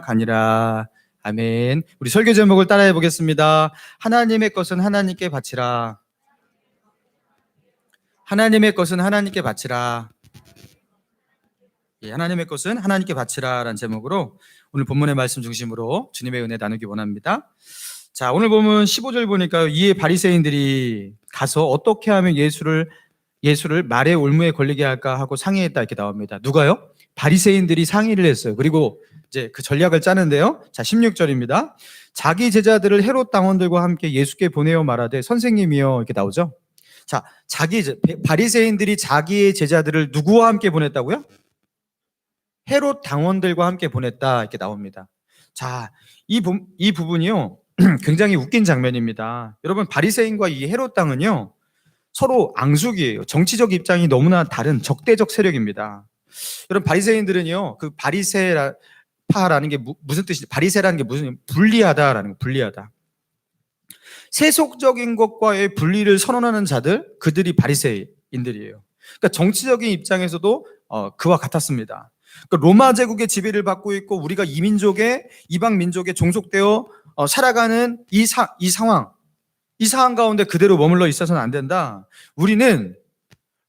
아니라. 아멘. 우리 설교 제목을 따라해 보겠습니다. 하나님의 것은 하나님께 바치라. 하나님의 것은 하나님께 바치라. 예, 하나님의 것은 하나님께 바치라라는 제목으로 오늘 본문의 말씀 중심으로 주님의 은혜 나누기 원합니다. 자, 오늘 보면 15절 보니까 이에 바리새인들이 가서 어떻게 하면 예수를 말의 올무에 걸리게 할까 하고 상의했다 이렇게 나옵니다. 누가요? 바리새인들이 상의를 했어요. 그리고 이제 그 전략을 짜는데요. 자, 16절입니다. 자기 제자들을 헤롯 당원들과 함께 예수께 보내어 말하되 선생님이여 이렇게 나오죠. 자, 바리새인들이 자기의 제자들을 누구와 함께 보냈다고요? 헤롯 당원들과 함께 보냈다 이렇게 나옵니다. 자, 이 부분이요 굉장히 웃긴 장면입니다. 여러분, 바리새인과 이 헤롯 당은요 서로 앙숙이에요. 정치적 입장이 너무나 다른 적대적 세력입니다. 여러분, 바리새인들은요 그 바리새파라는 게 무슨 뜻이지? 바리새라는 게 무슨 분리하다라는 거, 분리하다. 세속적인 것과의 분리를 선언하는 자들, 그들이 바리새인들이에요. 그러니까 정치적인 입장에서도 그와 같았습니다. 그러니까 로마 제국의 지배를 받고 있고 우리가 이방 민족에 종속되어 살아가는 이 상황 가운데 그대로 머물러 있어서는 안 된다. 우리는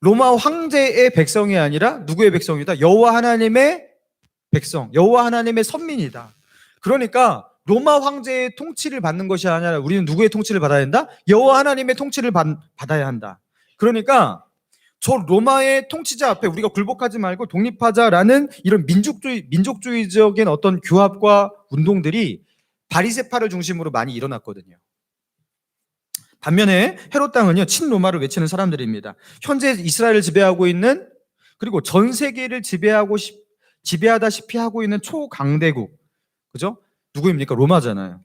로마 황제의 백성이 아니라 누구의 백성이다? 여호와 하나님의 백성, 여호와 하나님의 선민이다. 그러니까 로마 황제의 통치를 받는 것이 아니라 우리는 누구의 통치를 받아야 한다? 여호와 하나님의 통치를 받아야 한다. 그러니까 저 로마의 통치자 앞에 우리가 굴복하지 말고 독립하자라는 이런 민족주의적인 어떤 규합과 운동들이 바리새파를 중심으로 많이 일어났거든요. 반면에 헤롯 당은요 친로마를 외치는 사람들입니다. 현재 이스라엘을 지배하고 있는, 그리고 전 세계를 지배하다시피 하고 있는 초강대국, 그죠? 누구입니까? 로마잖아요.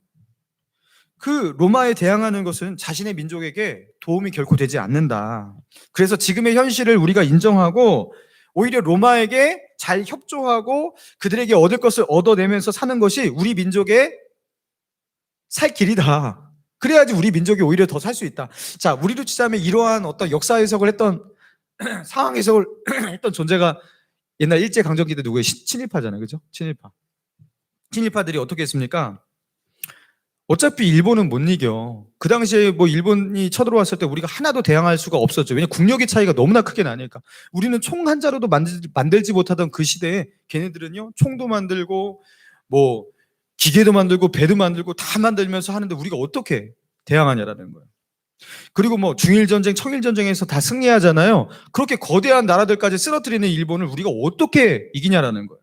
그 로마에 대항하는 것은 자신의 민족에게 도움이 결코 되지 않는다. 그래서 지금의 현실을 우리가 인정하고 오히려 로마에게 잘 협조하고 그들에게 얻을 것을 얻어내면서 사는 것이 우리 민족의 살 길이다. 그래야지 우리 민족이 오히려 더 살 수 있다. 자, 우리로 치자면 이러한 어떤 역사 해석을 했던 상황 해석을 했던 존재가 옛날 일제강점기 때 누구예요? 친일파잖아요. 그죠? 친일파들이 어떻게 했습니까? 어차피 일본은 못 이겨. 그 당시에 뭐 일본이 쳐들어왔을 때 우리가 하나도 대항할 수가 없었죠. 왜냐면 국력의 차이가 너무나 크게 나니까. 우리는 총 한 자루도 만들지 못하던 그 시대에 걔네들은요 총도 만들고 뭐 기계도 만들고 배도 만들고 다 만들면서 하는데 우리가 어떻게 대항하냐라는 거예요. 그리고 뭐 중일전쟁, 청일전쟁에서 다 승리하잖아요. 그렇게 거대한 나라들까지 쓰러뜨리는 일본을 우리가 어떻게 이기냐라는 거예요.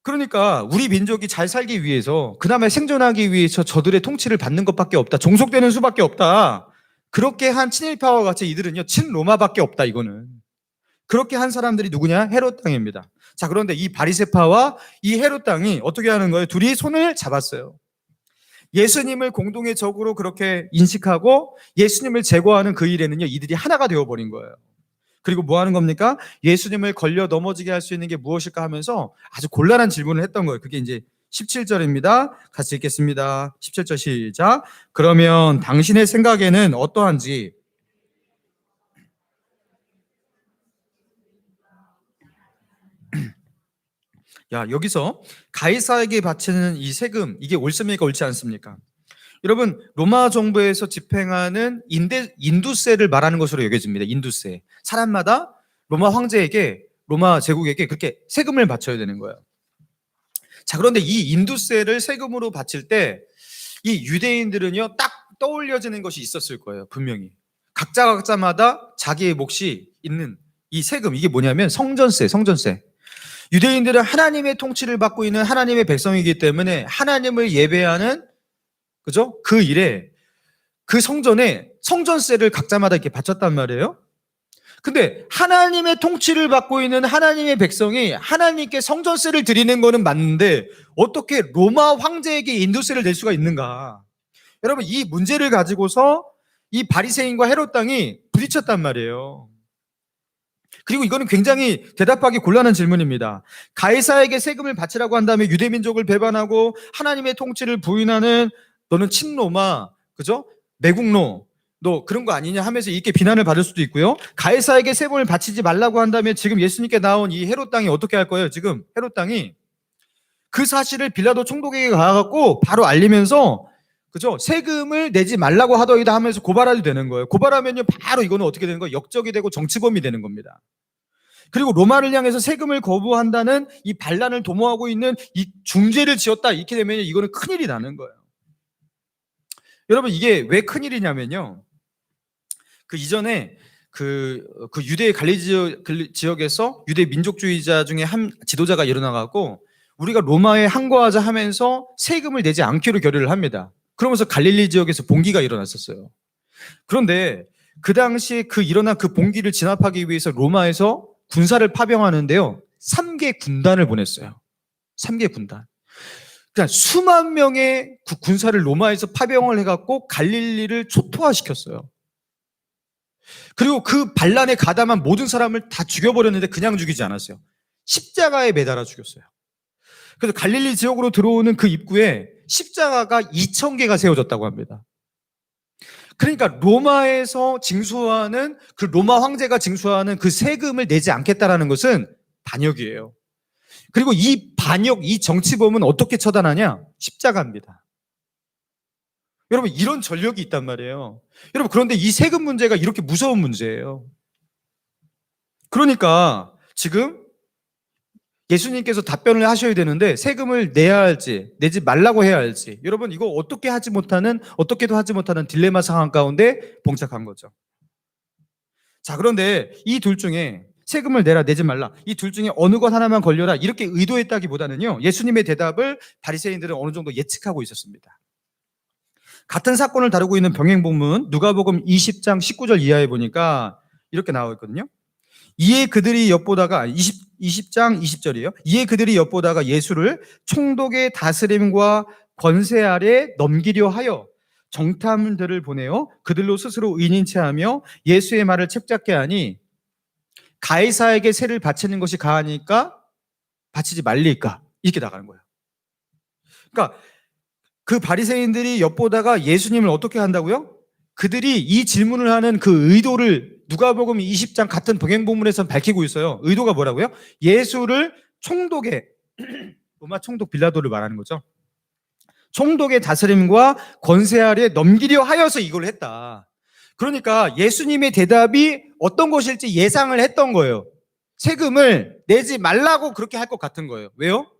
그러니까 우리 민족이 잘 살기 위해서, 그나마 생존하기 위해서 저들의 통치를 받는 것밖에 없다. 종속되는 수밖에 없다. 그렇게 한 친일파와 같이 이들은요 친로마밖에 없다. 이거는 그렇게 한 사람들이 누구냐? 헤롯 당입니다. 자, 그런데 이 바리새파와 이 헤롯 당이 어떻게 하는 거예요? 둘이 손을 잡았어요. 예수님을 공동의 적으로 그렇게 인식하고 예수님을 제거하는 그 일에는요 이들이 하나가 되어버린 거예요. 그리고 뭐 하는 겁니까? 예수님을 걸려 넘어지게 할 수 있는 게 무엇일까 하면서 아주 곤란한 질문을 했던 거예요. 그게 이제 17절입니다. 같이 읽겠습니다. 17절 시작. 그러면 당신의 생각에는 어떠한지. 야, 여기서 가이사에게 바치는 이 세금, 이게 옳습니까? 옳지 않습니까? 여러분, 로마 정부에서 집행하는 인두세를 말하는 것으로 여겨집니다. 인두세. 사람마다 로마 황제에게, 로마 제국에게 그렇게 세금을 바쳐야 되는 거예요. 자, 그런데 이 인두세를 세금으로 바칠 때 이 유대인들은요 딱 떠올려지는 것이 있었을 거예요. 분명히 각자마다 자기의 몫이 있는 이 세금, 이게 뭐냐면 성전세. 유대인들은 하나님의 통치를 받고 있는 하나님의 백성이기 때문에 하나님을 예배하는, 그죠? 그 일에, 그 성전에 성전세를 각자마다 이렇게 바쳤단 말이에요. 근데 하나님의 통치를 받고 있는 하나님의 백성이 하나님께 성전세를 드리는 거는 맞는데 어떻게 로마 황제에게 인두세를 낼 수가 있는가? 여러분, 이 문제를 가지고서 이 바리새인과 헤롯 당이 부딪혔단 말이에요. 그리고 이거는 굉장히 대답하기 곤란한 질문입니다. 가이사에게 세금을 바치라고 한 다음에 유대민족을 배반하고 하나님의 통치를 부인하는 너는 친로마, 그죠? 매국노, 너 그런 거 아니냐 하면서 이렇게 비난을 받을 수도 있고요. 가이사에게 세금을 바치지 말라고 한다면 지금 예수님께 나온 이 헤롯 땅이 어떻게 할 거예요? 지금 헤롯 땅이 그 사실을 빌라도 총독에게 가갖고 바로 알리면서, 그죠? 세금을 내지 말라고 하더이다 하면서 고발해도 되는 거예요. 고발하면요 바로 이거는 어떻게 되는 거예요? 역적이 되고 정치범이 되는 겁니다. 그리고 로마를 향해서 세금을 거부한다는 이 반란을 도모하고 있는 이 중죄를 지었다 이렇게 되면 이거는 큰일이 나는 거예요. 여러분 이게 왜 큰일이냐면요, 그 이전에 그 유대 갈리 지역에서 유대 민족주의자 중에 한 지도자가 일어나갖고 우리가 로마에 항거하자 하면서 세금을 내지 않기로 결의를 합니다. 그러면서 갈릴리 지역에서 봉기가 일어났었어요. 그런데 그 당시에 일어난 그 봉기를 진압하기 위해서 로마에서 군사를 파병하는데요 3개 군단을 보냈어요. 3개 군단. 그냥 수만 명의 군사를 로마에서 파병을 해갖고 갈릴리를 초토화시켰어요. 그리고 그 반란에 가담한 모든 사람을 다 죽여버렸는데 그냥 죽이지 않았어요. 십자가에 매달아 죽였어요. 그래서 갈릴리 지역으로 들어오는 그 입구에 십자가가 2,000개가 세워졌다고 합니다. 그러니까 로마에서 징수하는 그 로마 황제가 징수하는 그 세금을 내지 않겠다라는 것은 반역이에요. 그리고 이 반역, 이 정치범은 어떻게 처단하냐? 십자가입니다. 여러분 이런 전력이 있단 말이에요. 여러분 그런데 이 세금 문제가 이렇게 무서운 문제예요. 그러니까 지금 예수님께서 답변을 하셔야 되는데 세금을 내야 할지 내지 말라고 해야 할지, 여러분 이거 어떻게도 하지 못하는 딜레마 상황 가운데 봉착한 거죠. 자, 그런데 이 둘 중에 세금을 내라 내지 말라 이 둘 중에 어느 것 하나만 걸려라 이렇게 의도했다기보다는요 예수님의 대답을 바리새인들은 어느 정도 예측하고 있었습니다. 같은 사건을 다루고 있는 병행본문 누가복음 20장 19절 이하에 보니까 이렇게 나와 있거든요. 이에 그들이 엿보다가 20장 20절이에요. 이에 그들이 엿보다가 예수를 총독의 다스림과 권세 아래 넘기려 하여 정탐들을 보내어 그들로 스스로 의인체 하며 예수의 말을 책잡게 하니 가이사에게 세를 바치는 것이 가하니까 바치지 말리까 이렇게 나가는 거예요. 그러니까 그 바리새인들이 엿보다가 예수님을 어떻게 한다고요? 그들이 이 질문을 하는 그 의도를 누가복음 20장 같은 병행본문에서 밝히고 있어요. 의도가 뭐라고요? 예수를 총독의 로마 총독 빌라도를 말하는 거죠. 총독의 다스림과 권세 아래 넘기려 하여서 이걸 했다. 그러니까 예수님의 대답이 어떤 것일지 예상을 했던 거예요. 세금을 내지 말라고 그렇게 할 것 같은 거예요. 왜요?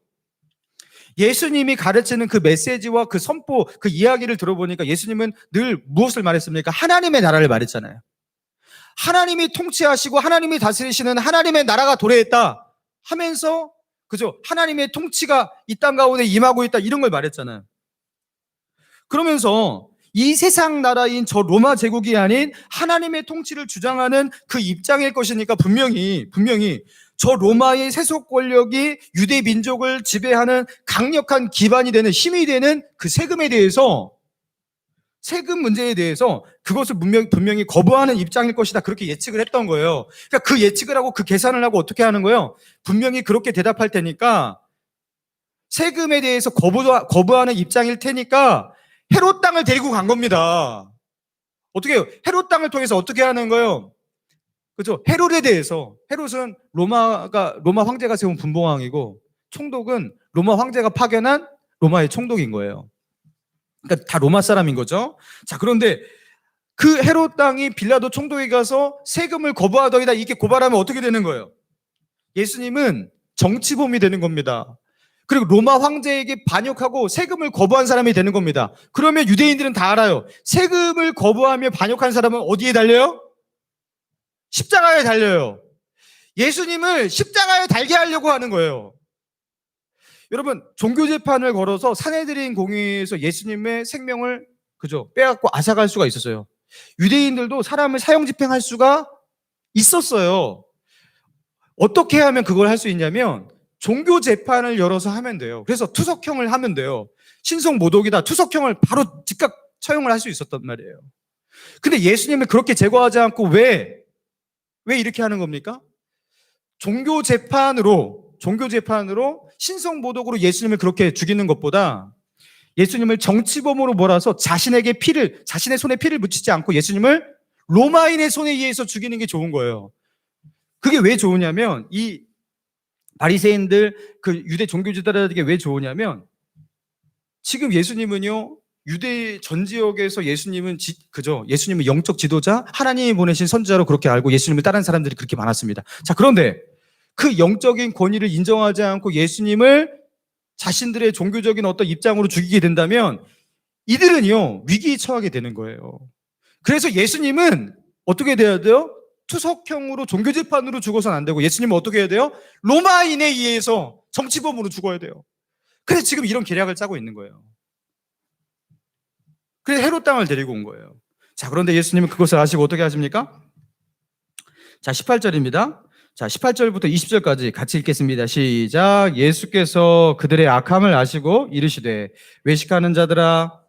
예수님이 가르치는 그 메시지와 그 선포, 그 이야기를 들어보니까 예수님은 늘 무엇을 말했습니까? 하나님의 나라를 말했잖아요. 하나님이 통치하시고 하나님이 다스리시는 하나님의 나라가 도래했다 하면서, 그죠? 하나님의 통치가 이 땅 가운데 임하고 있다 이런 걸 말했잖아요. 그러면서 이 세상 나라인 저 로마 제국이 아닌 하나님의 통치를 주장하는 그 입장일 것이니까 분명히 저 로마의 세속 권력이 유대 민족을 지배하는 강력한 기반이 되는 힘이 되는 그 세금에 대해서, 세금 문제에 대해서 그것을 분명히 거부하는 입장일 것이다 그렇게 예측을 했던 거예요. 그러니까 그 예측을 하고 그 계산을 하고 어떻게 하는 거예요? 분명히 그렇게 대답할 테니까 세금에 대해서 거부하는 입장일 테니까 헤롯 땅을 데리고 간 겁니다. 어떻게 해요? 헤롯 땅을 통해서 어떻게 하는 거예요? 그죠? 헤롯에 대해서, 헤롯은 로마 황제가 세운 분봉왕이고 총독은 로마 황제가 파견한 로마의 총독인 거예요. 그러니까 다 로마 사람인 거죠. 자, 그런데 그 헤롯 땅이 빌라도 총독에 가서 세금을 거부하더이다 이렇게 고발하면 어떻게 되는 거예요? 예수님은 정치범이 되는 겁니다. 그리고 로마 황제에게 반역하고 세금을 거부한 사람이 되는 겁니다. 그러면 유대인들은 다 알아요. 세금을 거부하며 반역한 사람은 어디에 달려요? 십자가에 달려요. 예수님을 십자가에 달게 하려고 하는 거예요. 여러분, 종교재판을 걸어서 산헤드린 공의에서 예수님의 생명을, 그죠, 빼앗고 앗아갈 수가 있었어요. 유대인들도 사람을 사형 집행할 수가 있었어요. 어떻게 하면 그걸 할 수 있냐면 종교재판을 열어서 하면 돼요. 그래서 투석형을 하면 돼요. 신성모독이다, 투석형을 바로 즉각 처형을 할 수 있었단 말이에요. 근데 예수님을 그렇게 제거하지 않고 왜 이렇게 하는 겁니까? 종교재판으로 신성모독으로 예수님을 그렇게 죽이는 것보다 예수님을 정치범으로 몰아서 자신의 손에 피를 묻히지 않고 예수님을 로마인의 손에 의해서 죽이는 게 좋은 거예요. 그게 왜 좋으냐면 이 바리새인들 그 유대 종교지도자들에게 왜 좋으냐면 지금 예수님은요 유대 전 지역에서 예수님은 영적 지도자, 하나님이 보내신 선지자로 그렇게 알고 예수님을 따르는 사람들이 그렇게 많았습니다. 자, 그런데 그 영적인 권위를 인정하지 않고 예수님을 자신들의 종교적인 어떤 입장으로 죽이게 된다면 이들은요 위기에 처하게 되는 거예요. 그래서 예수님은 어떻게 돼야 돼요? 투석형으로 종교재판으로 죽어서는 안 되고 예수님은 어떻게 해야 돼요? 로마인에 의해서 정치범으로 죽어야 돼요. 그래서 지금 이런 계략을 짜고 있는 거예요. 그래서 헤롯 땅을 데리고 온 거예요. 자, 그런데 예수님은 그것을 아시고 어떻게 하십니까? 자, 18절입니다. 자, 18절부터 20절까지 같이 읽겠습니다. 시작. 예수께서 그들의 악함을 아시고 이르시되 외식하는 자들아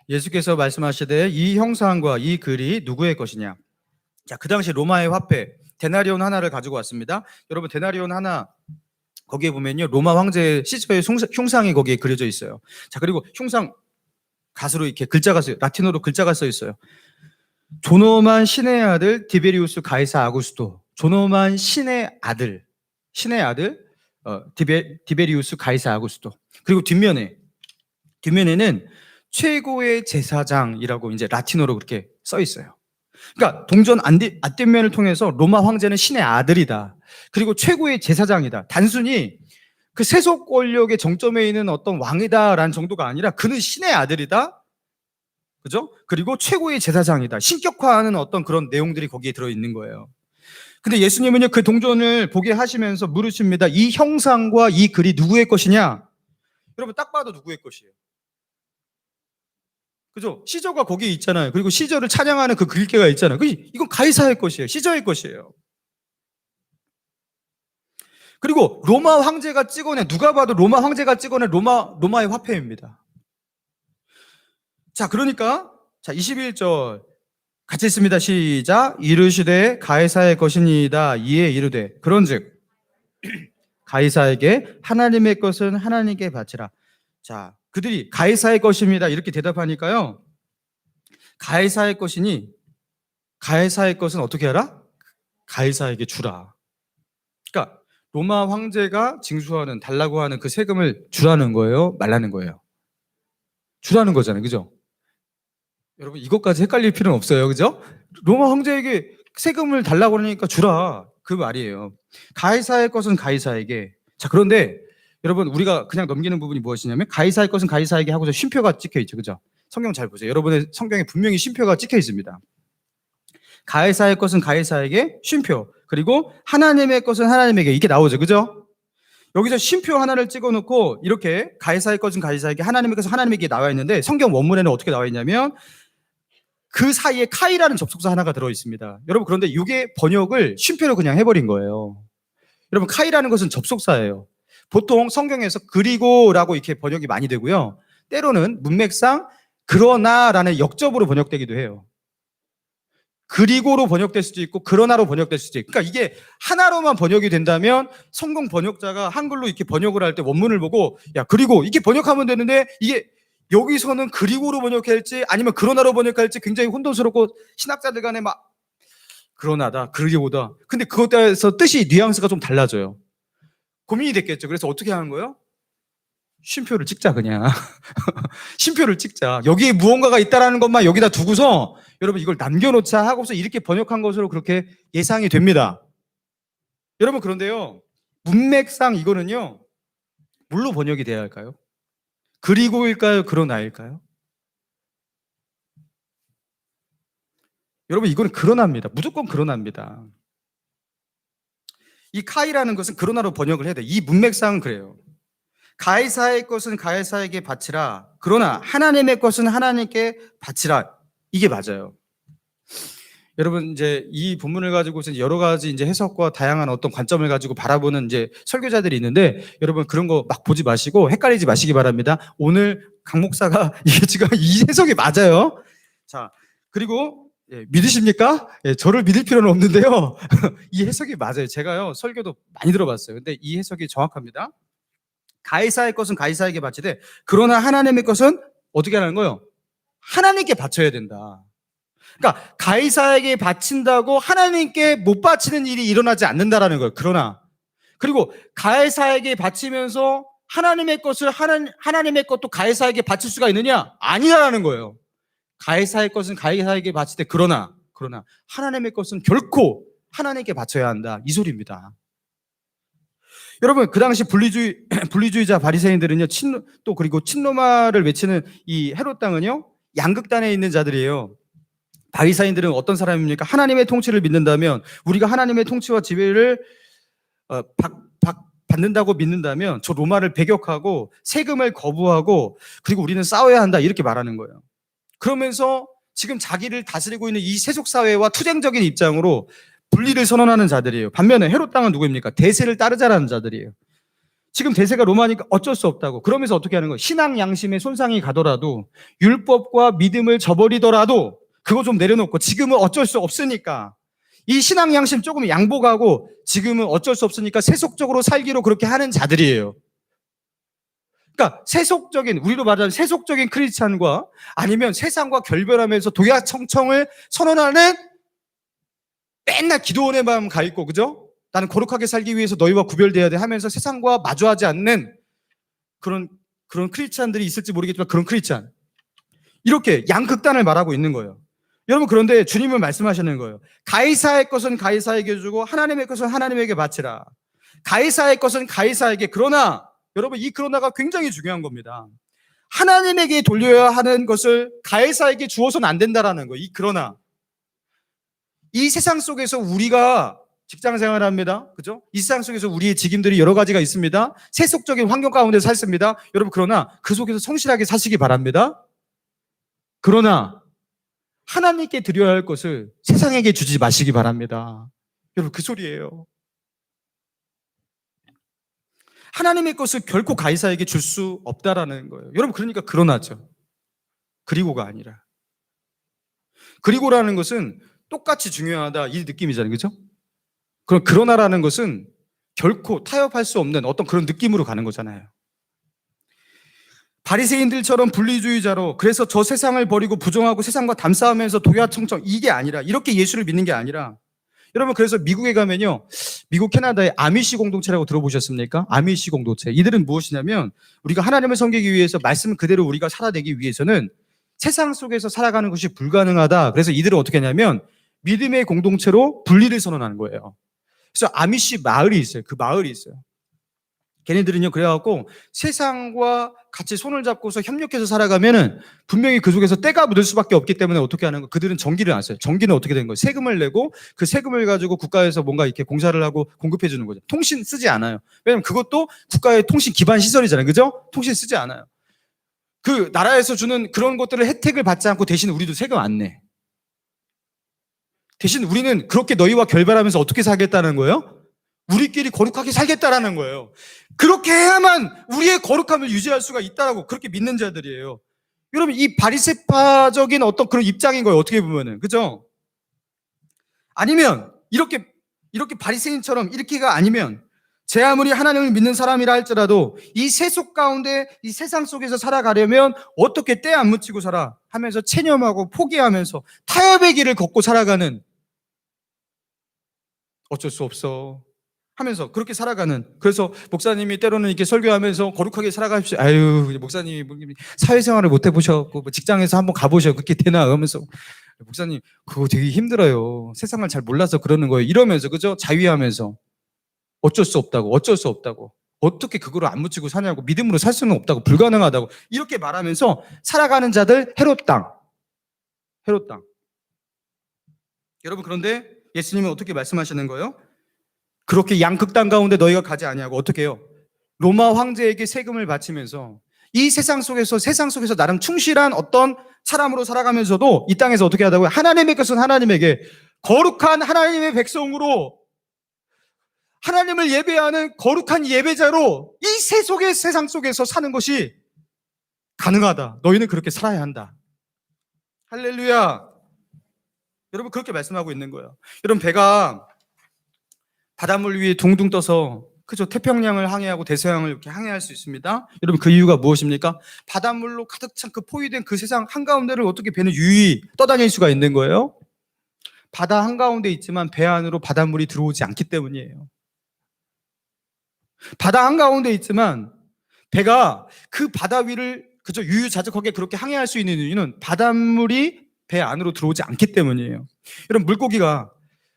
예수께서 말씀하시되 이 형상과 이 글이 누구의 것이냐? 자, 그 당시 로마의 화폐 데나리온 하나를 가지고 왔습니다. 여러분 데나리온 하나 거기에 보면요 로마 황제의 시저의 흉상이 거기에 그려져 있어요. 자, 그리고 흉상 가스로 이렇게 글자가 써요. 라틴어로 글자가 써 있어요. 존엄한 신의 아들 디베리우스 가이사 아구스토. 존엄한 신의 아들 디베리우스 가이사 아구스토. 그리고 뒷면에는 최고의 제사장이라고 이제 라틴어로 그렇게 써 있어요. 그러니까 동전 앞뒷면을 통해서 로마 황제는 신의 아들이다. 그리고 최고의 제사장이다. 단순히 그 세속 권력의 정점에 있는 어떤 왕이다라는 정도가 아니라 그는 신의 아들이다. 그죠? 그리고 최고의 제사장이다. 신격화하는 어떤 그런 내용들이 거기에 들어있는 거예요. 근데 예수님은요 그 동전을 보게 하시면서 물으십니다. 이 형상과 이 글이 누구의 것이냐? 여러분 딱 봐도 누구의 것이에요? 그죠? 시저가 거기에 있잖아요. 그리고 시저를 찬양하는 그 글귀가 있잖아요. 이건 가이사의 것이에요. 시저의 것이에요. 그리고 로마 황제가 찍어낸 누가 봐도 로마 황제가 찍어낸 로마의 화폐입니다. 자, 그러니까 자 21절 같이 읽습니다. 시작. 이르시되 가이사의 것이니이다. 이에 이르되 그런즉 가이사에게 하나님의 것은 하나님께 바치라. 자, 그들이 가이사의 것입니다. 이렇게 대답하니까요. 가이사의 것이니 가이사의 것은 어떻게 하라? 가이사에게 주라. 그러니까 로마 황제가 징수하는 달라고 하는 그 세금을 주라는 거예요? 말라는 거예요? 주라는 거잖아요. 그죠? 여러분 이것까지 헷갈릴 필요는 없어요. 그죠? 로마 황제에게 세금을 달라고 그러니까 주라. 그 말이에요. 가이사의 것은 가이사에게. 자, 그런데 여러분 우리가 그냥 넘기는 부분이 무엇이냐면 가이사의 것은 가이사에게 하고서 쉼표가 찍혀 있죠. 그죠? 성경 잘 보세요. 여러분의 성경에 분명히 쉼표가 찍혀 있습니다. 가이사의 것은 가이사에게 쉼표, 그리고 하나님의 것은 하나님에게, 이게 나오죠. 그죠? 여기서 쉼표 하나를 찍어놓고 이렇게 가이사의 것은 가이사에게, 하나님의 것은 하나님에게 나와 있는데 성경 원문에는 어떻게 나와 있냐면 그 사이에 카이라는 접속사 하나가 들어있습니다. 여러분 그런데 이게 번역을 쉼표로 그냥 해버린 거예요. 여러분 카이라는 것은 접속사예요. 보통 성경에서 그리고라고 이렇게 번역이 많이 되고요. 때로는 문맥상 그러나라는 역접으로 번역되기도 해요. 그리고로 번역될 수도 있고 그러나로 번역될 수도 있고. 그러니까 이게 하나로만 번역이 된다면 성경 번역자가 한글로 이렇게 번역을 할 때 원문을 보고 야 그리고 이렇게 번역하면 되는데 이게 여기서는 그리고로 번역할지 아니면 그러나로 번역할지 굉장히 혼돈스럽고 신학자들 간에 막 그러나다 그리고다. 근데 그것에 따라서 뜻이 뉘앙스가 좀 달라져요. 고민이 됐겠죠. 그래서 어떻게 하는 거예요? 쉼표를 찍자 그냥. 쉼표를 찍자. 여기에 무언가가 있다라는 것만 여기다 두고서 여러분 이걸 남겨놓자 하고서 이렇게 번역한 것으로 그렇게 예상이 됩니다. 여러분 그런데요. 문맥상 이거는요. 뭘로 번역이 돼야 할까요? 그리고일까요? 그러나일까요? 여러분 이거는 그러나입니다. 무조건 그러나입니다. 이 카이라는 것은 그러나로 번역을 해야 돼. 이 문맥상은 그래요. 가이사의 것은 가이사에게 바치라. 그러나 하나님의 것은 하나님께 바치라. 이게 맞아요. 여러분 이제 이 본문을 가지고 여러 가지 이제 해석과 다양한 어떤 관점을 가지고 바라보는 이제 설교자들이 있는데 여러분 그런 거 막 보지 마시고 헷갈리지 마시기 바랍니다. 오늘 강 목사가 이게 지금 이 해석이 맞아요. 자, 그리고 예, 믿으십니까? 예, 저를 믿을 필요는 없는데요. 이 해석이 맞아요. 제가요, 설교도 많이 들어봤어요. 근데 이 해석이 정확합니다. 가이사의 것은 가이사에게 바치되, 그러나 하나님의 것은 어떻게 하는 거예요? 하나님께 바쳐야 된다. 그러니까 가이사에게 바친다고 하나님께 못 바치는 일이 일어나지 않는다라는 거예요. 그러나 그리고 가이사에게 바치면서 하나님의 것을 하나님의 것도 가이사에게 바칠 수가 있느냐? 아니라는 거예요. 가이사의 것은 가이사에게 바칠 때 그러나 하나님의 것은 결코 하나님께 바쳐야 한다. 이 소리입니다. 여러분, 그 당시 분리주의자 바리새인들은요, 또 그리고 친로마를 외치는 이 헤롯 당은요, 양극단에 있는 자들이에요. 바리새인들은 어떤 사람입니까? 하나님의 통치를 믿는다면, 우리가 하나님의 통치와 지배를 받는다고 믿는다면 저 로마를 배격하고 세금을 거부하고 그리고 우리는 싸워야 한다, 이렇게 말하는 거예요. 그러면서 지금 자기를 다스리고 있는 이 세속사회와 투쟁적인 입장으로 분리를 선언하는 자들이에요. 반면에 헤롯 당은 누구입니까? 대세를 따르자라는 자들이에요. 지금 대세가 로마니까 어쩔 수 없다고. 그러면서 어떻게 하는 거예요? 신앙 양심에 손상이 가더라도, 율법과 믿음을 저버리더라도 그거 좀 내려놓고, 지금은 어쩔 수 없으니까 이 신앙 양심 조금 양보하고 지금은 어쩔 수 없으니까 세속적으로 살기로 그렇게 하는 자들이에요. 그러니까 세속적인, 우리로 말하자면 세속적인 크리스찬과 아니면 세상과 결별하면서 도야청청을 선언하는, 맨날 기도원에만 가 있고, 그죠? 나는 거룩하게 살기 위해서 너희와 구별돼야 돼 하면서 세상과 마주하지 않는 그런 크리스찬들이 있을지 모르겠지만, 그런 크리스찬, 이렇게 양극단을 말하고 있는 거예요. 여러분, 그런데 주님은 말씀하시는 거예요. 가이사의 것은 가이사에게 주고 하나님의 것은 하나님에게 바치라. 가이사의 것은 가이사에게. 그러나 여러분, 이 그러나가 굉장히 중요한 겁니다. 하나님에게 돌려야 하는 것을 가이사에게 주어서는 안 된다라는 거예요. 이 그러나. 이 세상 속에서 우리가 직장 생활을 합니다. 그죠? 이 세상 속에서 우리의 직임들이 여러 가지가 있습니다. 세속적인 환경 가운데 살습니다. 여러분, 그러나 그 속에서 성실하게 사시기 바랍니다. 그러나 하나님께 드려야 할 것을 세상에게 주지 마시기 바랍니다. 여러분, 그 소리예요. 하나님의 것을 결코 가이사에게 줄 수 없다라는 거예요. 여러분, 그러니까 그러나죠. 그리고가 아니라. 그리고라는 것은 똑같이 중요하다, 이 느낌이잖아요. 그죠? 그럼 그러나라는 것은 결코 타협할 수 없는 어떤 그런 느낌으로 가는 거잖아요. 바리새인들처럼 분리주의자로, 그래서 저 세상을 버리고 부정하고 세상과 담싸우면서 도야청청, 이게 아니라, 이렇게 예수를 믿는 게 아니라, 여러분, 그래서 미국에 가면요, 미국 캐나다의 아미시 공동체라고 들어보셨습니까? 아미시 공동체. 이들은 무엇이냐면, 우리가 하나님을 섬기기 위해서, 말씀 그대로 우리가 살아내기 위해서는 세상 속에서 살아가는 것이 불가능하다. 그래서 이들은 어떻게 하냐면 믿음의 공동체로 분리를 선언하는 거예요. 그래서 아미시 마을이 있어요. 그 마을이 있어요. 걔네들은요, 그래갖고 세상과 같이 손을 잡고서 협력해서 살아가면은 분명히 그 속에서 때가 묻을 수밖에 없기 때문에 어떻게 하는 거? 그들은 전기를 안 써요. 전기는 어떻게 된 거예요? 세금을 내고 그 세금을 가지고 국가에서 뭔가 이렇게 공사를 하고 공급해 주는 거죠. 통신 쓰지 않아요. 왜냐면 그것도 국가의 통신 기반 시설이잖아요. 그죠? 통신 쓰지 않아요. 그 나라에서 주는 그런 것들을 혜택을 받지 않고 대신 우리도 세금 안 내. 대신 우리는 그렇게 너희와 결별하면서 어떻게 살겠다는 거예요? 우리끼리 거룩하게 살겠다라는 거예요. 그렇게 해야만 우리의 거룩함을 유지할 수가 있다라고 그렇게 믿는 자들이에요. 여러분, 이 바리새파적인 어떤 그런 입장인 거예요. 어떻게 보면은. 그죠? 아니면 이렇게 바리새인처럼 이렇게가 아니면, 제 아무리 하나님을 믿는 사람이라 할지라도 이 세속 가운데 이 세상 속에서 살아가려면 어떻게 때 안 묻히고 살아 하면서 체념하고 포기하면서 타협의 길을 걷고 살아가는, 어쩔 수 없어 하면서 그렇게 살아가는. 그래서 목사님이 때로는 이렇게 설교하면서 거룩하게 살아가십시오. 아유, 목사님이 사회생활을 못 해보셨고 직장에서 한번 가보셔, 그렇게 되나 하면서, 목사님 그거 되게 힘들어요, 세상을 잘 몰라서 그러는 거예요, 이러면서, 그죠? 자위하면서 어쩔 수 없다고, 어떻게 그거를 안 묻히고 사냐고, 믿음으로 살 수는 없다고, 불가능하다고 이렇게 말하면서 살아가는 자들, 헤롯 땅. 여러분, 그런데 예수님은 어떻게 말씀하시는 거예요? 그렇게 양극단 가운데 너희가 가지 아니하고 어떻게 해요? 로마 황제에게 세금을 바치면서 이 세상 속에서 나름 충실한 어떤 사람으로 살아가면서도 이 땅에서 어떻게 하다고요? 하나님의 것은 하나님에게, 거룩한 하나님의 백성으로, 하나님을 예배하는 거룩한 예배자로 이 세상 속에서 사는 것이 가능하다. 너희는 그렇게 살아야 한다. 할렐루야. 여러분 그렇게 말씀하고 있는 거예요. 여러분 배가 바닷물 위에 둥둥 떠서 그죠? 태평양을 항해하고 대서양을 이렇게 항해할 수 있습니다. 여러분 그 이유가 무엇입니까? 바닷물로 가득 찬 그 포위된 그 세상 한가운데를 어떻게 배는 유유히 떠다닐 수가 있는 거예요? 바다 한가운데 있지만 배 안으로 바닷물이 들어오지 않기 때문이에요. 바다 한가운데 있지만 배가 그 바다 위를 그저 유유자적하게 그렇게 항해할 수 있는 이유는 바닷물이 배 안으로 들어오지 않기 때문이에요. 여러분 물고기가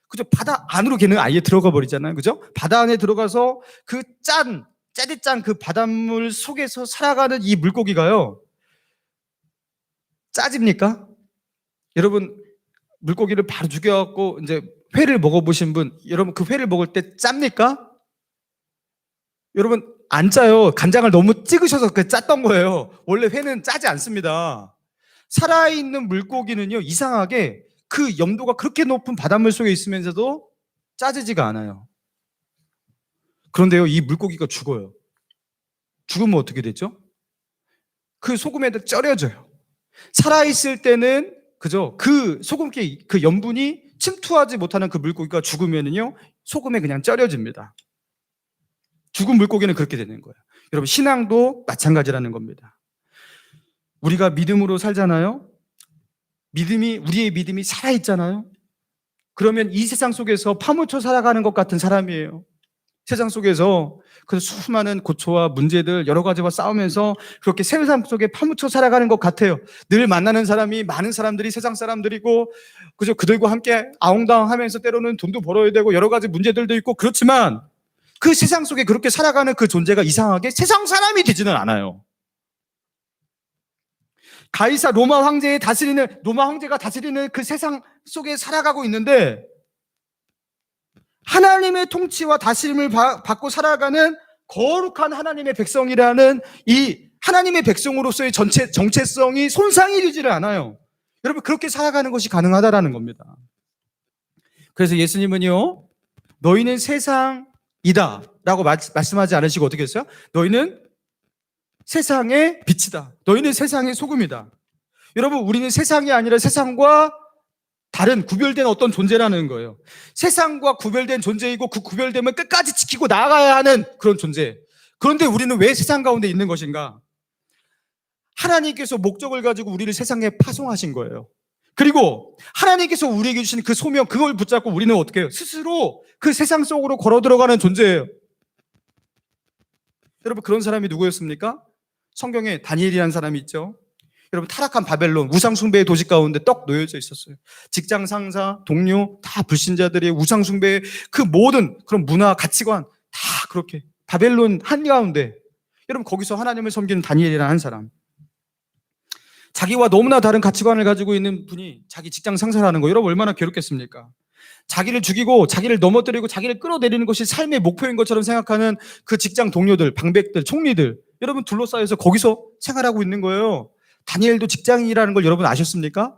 그죠? 바다 안으로 걔는 아예 들어가 버리잖아요. 그죠? 바다 안에 들어가서 그 짜릿짠 그 바닷물 속에서 살아가는 이 물고기가요. 짜집니까? 여러분 물고기를 바로 죽여갖고 이제 회를 먹어보신 분, 여러분 그 회를 먹을 때 짭니까? 여러분 안 짜요. 간장을 너무 찍으셔서 그 짰던 거예요. 원래 회는 짜지 않습니다. 살아있는 물고기는요 이상하게 그 염도가 그렇게 높은 바닷물 속에 있으면서도 짜지지가 않아요. 그런데요 이 물고기가 죽어요. 죽으면 어떻게 되죠? 그 소금에다 절여져요. 살아있을 때는 그죠? 그 소금기 그 염분이 침투하지 못하는 그 물고기가 죽으면은요 소금에 그냥 절여집니다. 죽은 물고기는 그렇게 되는 거예요. 여러분 신앙도 마찬가지라는 겁니다. 우리가 믿음으로 살잖아요. 우리의 믿음이 살아있잖아요. 그러면 이 세상 속에서 파묻혀 살아가는 것 같은 사람이에요. 세상 속에서 그 수많은 고초와 문제들 여러 가지와 싸우면서 그렇게 세상 속에 파묻혀 살아가는 것 같아요. 늘 만나는 사람이 많은 사람들이 세상 사람들이고 그저 그들과 함께 아웅다웅하면서 때로는 돈도 벌어야 되고 여러 가지 문제들도 있고 그렇지만 그 세상 속에 그렇게 살아가는 그 존재가 이상하게 세상 사람이 되지는 않아요. 가이사 로마 황제가 다스리는 그 세상 속에 살아가고 있는데 하나님의 통치와 다스림을 받고 살아가는 거룩한 하나님의 백성이라는 이 하나님의 백성으로서의 전체 정체성이 손상이 되지를 않아요. 여러분 그렇게 살아가는 것이 가능하다라는 겁니다. 그래서 예수님은요 너희는 세상이다 라고 말씀하지 않으시고 어떻게 했어요? 너희는 세상의 빛이다. 너희는 세상의 소금이다. 여러분 우리는 세상이 아니라 세상과 다른 구별된 어떤 존재라는 거예요. 세상과 구별된 존재이고 그 구별됨을 끝까지 지키고 나아가야 하는 그런 존재. 그런데 우리는 왜 세상 가운데 있는 것인가? 하나님께서 목적을 가지고 우리를 세상에 파송하신 거예요. 그리고 하나님께서 우리에게 주신 그 소명 그걸 붙잡고 우리는 어떻게 해요? 스스로 그 세상 속으로 걸어 들어가는 존재예요. 여러분 그런 사람이 누구였습니까? 성경에 다니엘이라는 사람이 있죠. 여러분 타락한 바벨론 우상숭배의 도시 가운데 떡 놓여져 있었어요. 직장 상사, 동료 다 불신자들의 우상숭배의 그 모든 그런 문화, 가치관 다 그렇게 바벨론 한가운데 여러분 거기서 하나님을 섬기는 다니엘이라는 한 사람 자기와 너무나 다른 가치관을 가지고 있는 분이 자기 직장 상사라는 거 여러분 얼마나 괴롭겠습니까? 자기를 죽이고 자기를 넘어뜨리고 자기를 끌어내리는 것이 삶의 목표인 것처럼 생각하는 그 직장 동료들, 방백들, 총리들 여러분 둘러싸여서 거기서 생활하고 있는 거예요. 다니엘도 직장인이라는 걸 여러분 아셨습니까?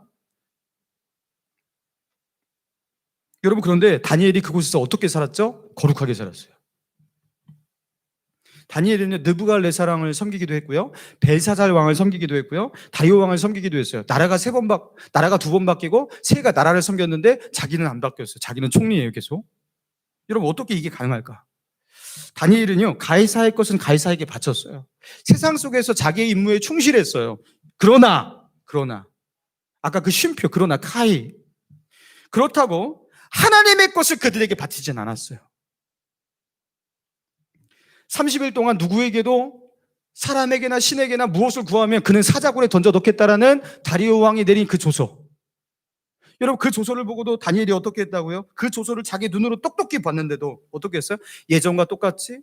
여러분 그런데 다니엘이 그곳에서 어떻게 살았죠? 거룩하게 살았어요. 다니엘은 느부갈네살 왕을 섬기기도 했고요. 벨사살 왕을 섬기기도 했고요. 다리오 왕을 섬기기도 했어요. 나라가 두 번 바뀌고 세가 나라를 섬겼는데 자기는 안 바뀌었어요. 자기는 총리예요, 계속. 여러분 어떻게 이게 가능할까? 다니엘은요, 가이사의 것은 가이사에게 바쳤어요. 세상 속에서 자기의 임무에 충실했어요. 그러나 아까 그 쉼표 그러나 카이 그렇다고 하나님의 것을 그들에게 바치진 않았어요. 30일 동안 누구에게도 사람에게나 신에게나 무엇을 구하면 그는 사자굴에 던져 넣겠다라는 다리오 왕이 내린 그 조서. 여러분 그 조서를 보고도 다니엘이 어떻게 했다고요? 그 조서를 자기 눈으로 똑똑히 봤는데도 어떻게 했어요? 예전과 똑같이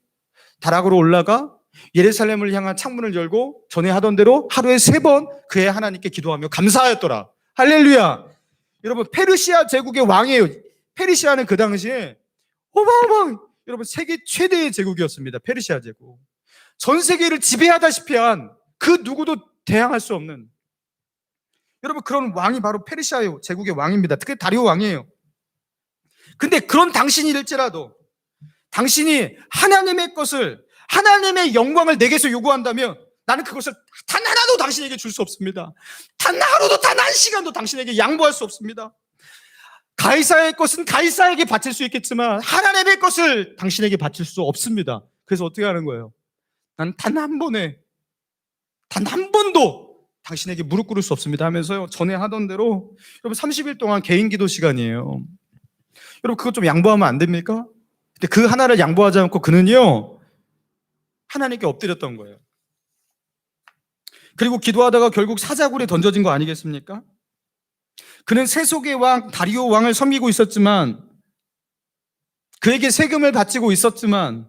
다락으로 올라가 예루살렘을 향한 창문을 열고 전에 하던 대로 하루에 3번 그의 하나님께 기도하며 감사하였더라. 할렐루야. 여러분 페르시아 제국의 왕이에요. 페르시아는 그 당시에 어마어마한 여러분 세계 최대의 제국이었습니다. 페르시아 제국. 전 세계를 지배하다시피 한 그 누구도 대항할 수 없는 여러분 그런 왕이 바로 페르시아 제국의 왕입니다. 특히 다리오 왕이에요. 근데 그런 당신일지라도 당신이 하나님의 것을 하나님의 영광을 내게서 요구한다면 나는 그것을 단 하나도 당신에게 줄 수 없습니다. 단 하루도 단 한 시간도 당신에게 양보할 수 없습니다. 가이사의 것은 가이사에게 바칠 수 있겠지만 하나님의 것을 당신에게 바칠 수 없습니다. 그래서 어떻게 하는 거예요? 난 단 한 번에, 단 한 번도 당신에게 무릎 꿇을 수 없습니다 하면서요, 전에 하던 대로, 여러분 30일 동안 개인 기도 시간이에요. 여러분 그것 좀 양보하면 안 됩니까? 근데 그 하나를 양보하지 않고 그는요, 하나님께 엎드렸던 거예요. 그리고 기도하다가 결국 사자굴에 던져진 거 아니겠습니까? 그는 세속의 왕 다리오 왕을 섬기고 있었지만, 그에게 세금을 바치고 있었지만,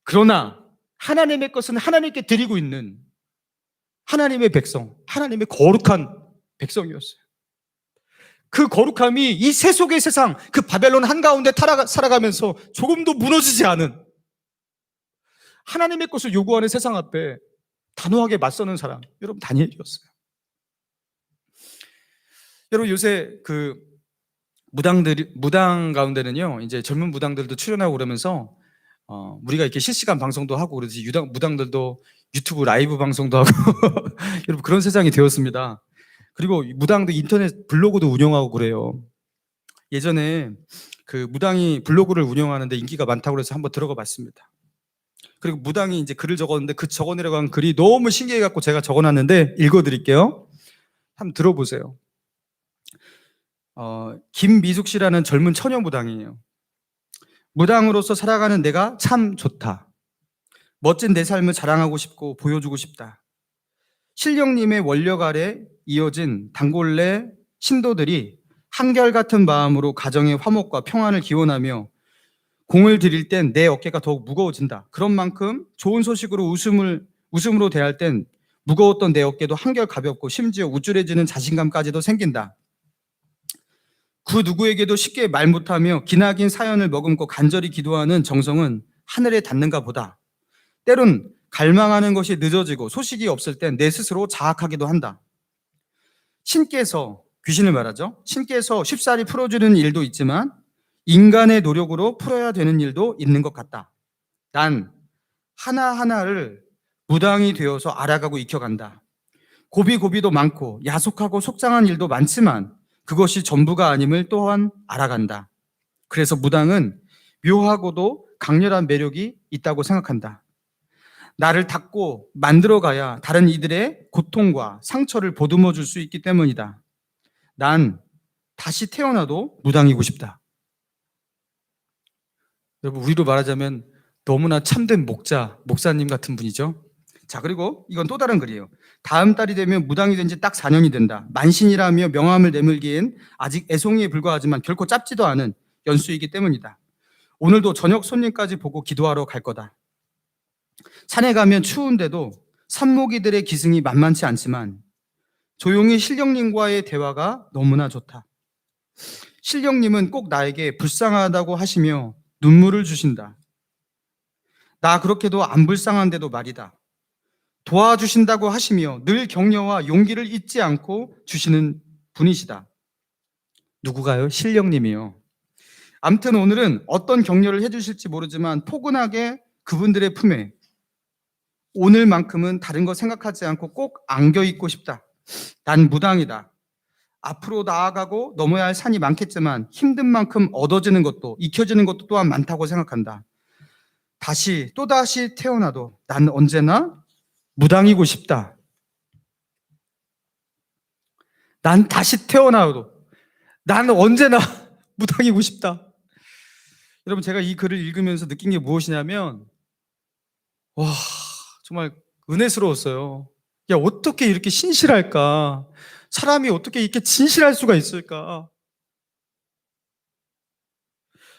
그러나 하나님의 것은 하나님께 드리고 있는 하나님의 백성, 하나님의 거룩한 백성이었어요. 그 거룩함이 이 세속의 세상, 그 바벨론 한가운데 살아가면서 조금도 무너지지 않은, 하나님의 것을 요구하는 세상 앞에 단호하게 맞서는 사람, 여러분 다니엘이었어요. 여러분 요새 그 무당 가운데는요, 이제 젊은 무당들도 출연하고 그러면서 우리가 이렇게 실시간 방송도 하고 그러지, 무당들도 유튜브 라이브 방송도 하고 여러분 그런 세상이 되었습니다. 그리고 무당도 인터넷 블로그도 운영하고 그래요. 예전에 그 무당이 블로그를 운영하는데 인기가 많다고 해서 한번 들어가 봤습니다. 그리고 무당이 이제 글을 적었는데 그 적어내려고 한 글이 너무 신기해갖고 제가 적어놨는데 읽어드릴게요. 한번 들어보세요. 김미숙 씨라는 젊은 처녀 무당이에요. 무당으로서 살아가는 내가 참 좋다. 멋진 내 삶을 자랑하고 싶고 보여주고 싶다. 신령님의 원력 아래 이어진 단골내 신도들이 한결같은 마음으로 가정의 화목과 평안을 기원하며 공을 들일 땐 내 어깨가 더욱 무거워진다. 그런 만큼 좋은 소식으로 웃음으로 대할 땐 무거웠던 내 어깨도 한결 가볍고 심지어 우쭐해지는 자신감까지도 생긴다. 그 누구에게도 쉽게 말 못하며 기나긴 사연을 머금고 간절히 기도하는 정성은 하늘에 닿는가 보다. 때론 갈망하는 것이 늦어지고 소식이 없을 땐 내 스스로 자학하기도 한다. 신께서, 귀신을 말하죠, 신께서 쉽사리 풀어주는 일도 있지만 인간의 노력으로 풀어야 되는 일도 있는 것 같다. 난 하나하나를 무당이 되어서 알아가고 익혀간다. 고비고비도 많고 야속하고 속상한 일도 많지만 그것이 전부가 아님을 또한 알아간다. 그래서 무당은 묘하고도 강렬한 매력이 있다고 생각한다. 나를 닦고 만들어가야 다른 이들의 고통과 상처를 보듬어 줄 수 있기 때문이다. 난 다시 태어나도 무당이고 싶다. 여러분, 우리로 말하자면 너무나 참된 목사님 같은 분이죠. 자, 그리고 이건 또 다른 글이에요. 다음 달이 되면 무당이 된 지 딱 4년이 된다. 만신이라며 명함을 내밀기엔 아직 애송이에 불과하지만 결코 짧지도 않은 연수이기 때문이다. 오늘도 저녁 손님까지 보고 기도하러 갈 거다. 산에 가면 추운데도 산모기들의 기승이 만만치 않지만 조용히 신령님과의 대화가 너무나 좋다. 신령님은 꼭 나에게 불쌍하다고 하시며 눈물을 주신다. 나 그렇게도 안 불쌍한데도 말이다. 도와주신다고 하시며 늘 격려와 용기를 잊지 않고 주시는 분이시다. 누구가요? 신령님이요. 아무튼 오늘은 어떤 격려를 해주실지 모르지만 포근하게 그분들의 품에 오늘만큼은 다른 거 생각하지 않고 꼭 안겨 있고 싶다. 난 무당이다. 앞으로 나아가고 넘어야 할 산이 많겠지만 힘든 만큼 얻어지는 것도 익혀지는 것도 또한 많다고 생각한다. 또다시 태어나도 난 언제나 무당이고 싶다. 난 다시 태어나도 난 언제나 무당이고 싶다. 여러분, 제가 이 글을 읽으면서 느낀 게 무엇이냐면, 와, 정말 은혜스러웠어요. 야, 어떻게 이렇게 신실할까? 사람이 어떻게 이렇게 진실할 수가 있을까?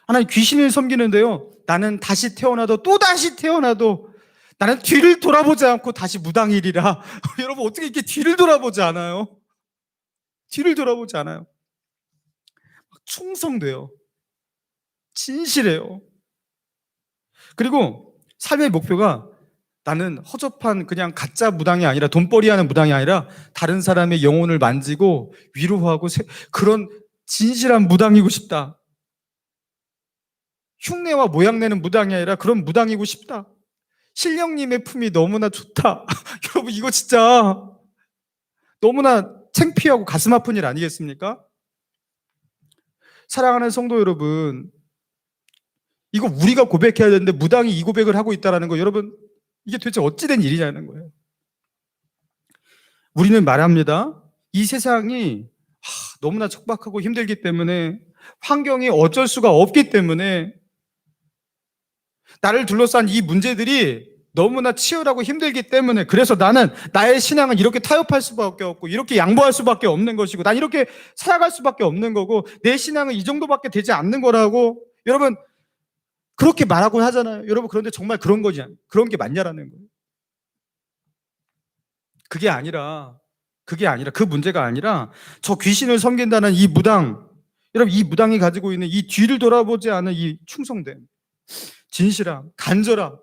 하나님, 귀신을 섬기는데요, 나는 다시 태어나도 또다시 태어나도 나는 뒤를 돌아보지 않고 다시 무당이리라. 여러분, 어떻게 이렇게 뒤를 돌아보지 않아요? 뒤를 돌아보지 않아요. 충성돼요. 진실해요. 그리고 삶의 목표가 나는 허접한 그냥 가짜 무당이 아니라, 돈벌이 하는 무당이 아니라 다른 사람의 영혼을 만지고 위로하고 그런 진실한 무당이고 싶다. 흉내와 모양내는 무당이 아니라 그런 무당이고 싶다. 신령님의 품이 너무나 좋다. 여러분, 이거 진짜 너무나 창피하고 가슴 아픈 일 아니겠습니까? 사랑하는 성도 여러분, 이거 우리가 고백해야 되는데 무당이 이 고백을 하고 있다는 거, 여러분, 이게 도대체 어찌된 일이냐는 거예요. 우리는 말합니다. 이 세상이 너무나 척박하고 힘들기 때문에, 환경이 어쩔 수가 없기 때문에, 나를 둘러싼 이 문제들이 너무나 치열하고 힘들기 때문에, 그래서 나는 나의 신앙은 이렇게 타협할 수밖에 없고 이렇게 양보할 수밖에 없는 것이고, 난 이렇게 살아갈 수밖에 없는 거고, 내 신앙은 이 정도밖에 되지 않는 거라고 여러분 그렇게 말하고 하잖아요. 여러분, 그런데 정말 그런 거지, 그런 게 맞냐라는 거예요. 그게 아니라 그 문제가 아니라 저 귀신을 섬긴다는 이 무당, 여러분, 이 무당이 가지고 있는 이 뒤를 돌아보지 않은 이 충성됨, 진실함, 간절함,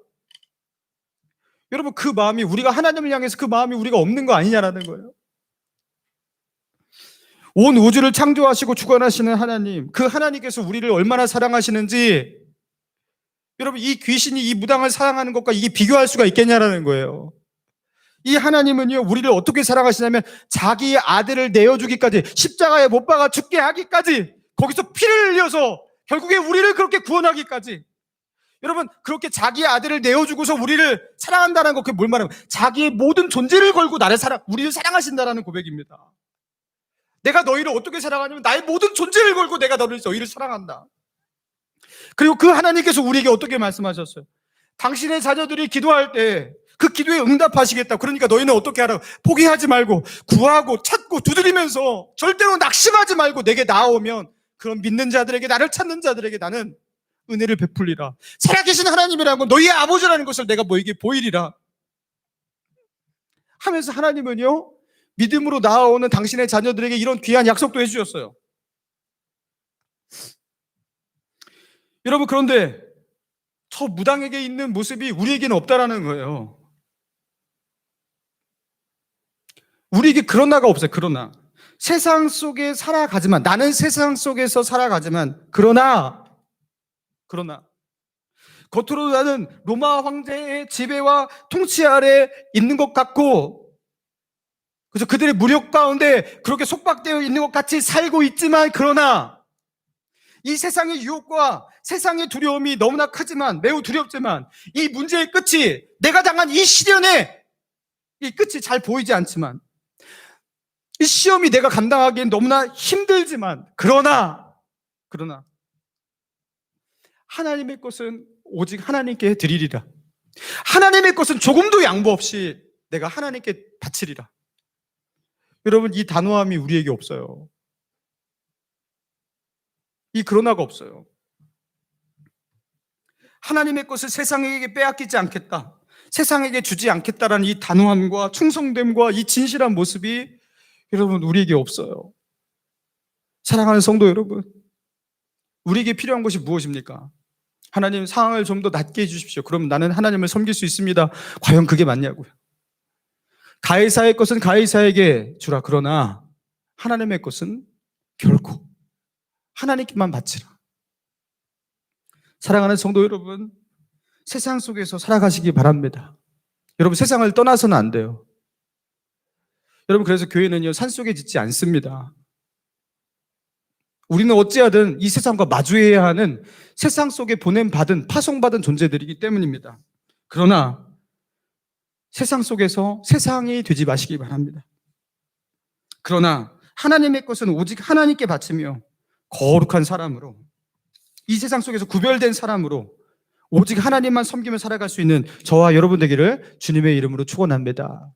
여러분, 그 마음이, 우리가 하나님을 향해서 그 마음이 우리가 없는 거 아니냐라는 거예요. 온 우주를 창조하시고 주관하시는 하나님, 그 하나님께서 우리를 얼마나 사랑하시는지, 여러분, 이 귀신이 이 무당을 사랑하는 것과 이게 비교할 수가 있겠냐라는 거예요. 이 하나님은요, 우리를 어떻게 사랑하시냐면 자기의 아들을 내어주기까지, 십자가에 못 박아 죽게 하기까지, 거기서 피를 흘려서 결국에 우리를 그렇게 구원하기까지, 여러분, 그렇게 자기의 아들을 내어주고서 우리를 사랑한다는 거, 그게 뭘 말하면 자기의 모든 존재를 걸고 우리를 사랑하신다라는 고백입니다. 내가 너희를 어떻게 사랑하냐면 나의 모든 존재를 걸고 내가 너희를 사랑한다. 그리고 그 하나님께서 우리에게 어떻게 말씀하셨어요? 당신의 자녀들이 기도할 때 그 기도에 응답하시겠다. 그러니까 너희는 어떻게 하라고? 포기하지 말고 구하고 찾고 두드리면서 절대로 낙심하지 말고 내게 나아오면, 그런 믿는 자들에게, 나를 찾는 자들에게 나는 은혜를 베풀리라. 살아계신 하나님이라는 건 너희의 아버지라는 것을 내가 너에게 보이리라 하면서, 하나님은요, 믿음으로 나아오는 당신의 자녀들에게 이런 귀한 약속도 해주셨어요. 여러분, 그런데 저 무당에게 있는 모습이 우리에게는 없다라는 거예요. 우리에게 그런 나가 없어요. 그러나 세상 속에 살아가지만, 나는 세상 속에서 살아가지만, 그러나 겉으로 나는 로마 황제의 지배와 통치 아래 있는 것 같고, 그래서 그들의 무력 가운데 그렇게 속박되어 있는 것 같이 살고 있지만, 그러나 이 세상의 유혹과 세상의 두려움이 너무나 크지만, 매우 두렵지만, 이 문제의 끝이, 내가 당한 이 시련의 이 끝이 잘 보이지 않지만, 이 시험이 내가 감당하기엔 너무나 힘들지만, 그러나 하나님의 것은 오직 하나님께 드리리라. 하나님의 것은 조금도 양보 없이 내가 하나님께 바치리라. 여러분, 이 단호함이 우리에게 없어요. 이 그러나가 없어요. 하나님의 것을 세상에게 빼앗기지 않겠다, 세상에게 주지 않겠다라는 이 단호함과 충성됨과 이 진실한 모습이 여러분 우리에게 없어요. 사랑하는 성도 여러분, 우리에게 필요한 것이 무엇입니까? 하나님, 상황을 좀 더 낮게 해주십시오. 그럼 나는 하나님을 섬길 수 있습니다. 과연 그게 맞냐고요. 가이사의 것은 가이사에게 주라. 그러나 하나님의 것은 결코 하나님께만 바치라. 사랑하는 성도 여러분, 세상 속에서 살아가시기 바랍니다. 여러분, 세상을 떠나서는 안 돼요. 여러분, 그래서 교회는요, 산속에 짓지 않습니다. 우리는 어찌하든 이 세상과 마주해야 하는, 세상 속에 보냄받은, 파송받은 존재들이기 때문입니다. 그러나 세상 속에서 세상이 되지 마시기 바랍니다. 그러나 하나님의 것은 오직 하나님께 바치며 거룩한 사람으로, 이 세상 속에서 구별된 사람으로 오직 하나님만 섬기며 살아갈 수 있는 저와 여러분 되기를 주님의 이름으로 축원합니다.